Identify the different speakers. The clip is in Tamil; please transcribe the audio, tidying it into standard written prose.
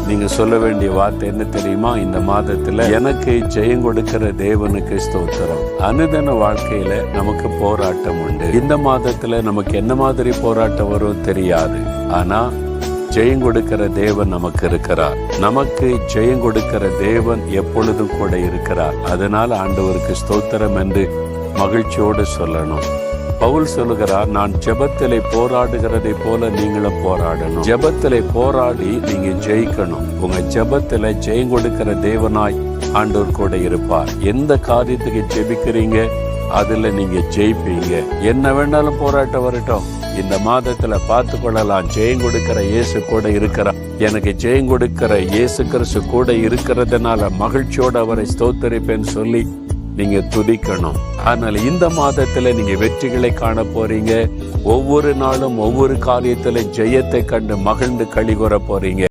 Speaker 1: நீங்க சொல்ல வேண்டிய வார்த்தை என்ன தெரியுமா? இந்த மாதத்துல எனக்கு ஜெயம் கொடுக்கிற தேவனுக்கு ஸ்தோத்திரம். அனுதின வாழ்க்கையில நமக்கு போராட்டம் உண்டு. இந்த மாதத்துல நமக்கு என்ன மாதிரி போராட்டம் வரும் தெரியாது. ஆனா ஜெயம் கொடுக்கிற தேவன் நமக்கு இருக்கிறார். நமக்கு ஜெயம் கொடுக்கிற தேவன் எப்பொழுதும் கூட இருக்கிறார். அதனால ஆண்டவருக்கு ஸ்தோத்திரம் என்று மகிழ்ச்சியோடு சொல்லணும். பவுல் சொல்லுகிறார், நான் ஜெபத்திலே போராடுகிறதை போல நீங்களும் போராடணும். ஜெபத்திலே போராடி நீங்க ஜெயிக்கணும். உங்க ஜெபத்தில ஜெயம் கொடுக்கிற தேவனாய் ஆண்டவர் கூட இருப்பார். எந்த காரியத்துக்கு ஜெபிக்கிறீங்க அதுல நீங்க ஜெயிப்பீங்க. என்ன வேணாலும் போராட்டம் வரட்டும், இந்த மாதத்துல பார்த்து கொள்ளலாம். ஜெயம் கொடுக்கிற இயேசு கூட இருக்கிறார். எனக்கு ஜெயம் கொடுக்கிற இயேசு கிறிஸ்து கூட இருக்கிறதுனால மகிழ்ச்சியோடு அவரை ஸ்தோத்தரிப்பேன்னு சொல்லி நீங்க துதிக்கணும். ஆனால் இந்த மாதத்துல நீங்க வெற்றிகளை காண போறீங்க. ஒவ்வொரு நாளும் ஒவ்வொரு காரியத்துல ஜெயத்தை கண்டு மகிழ்ந்து களி கூற போறீங்க.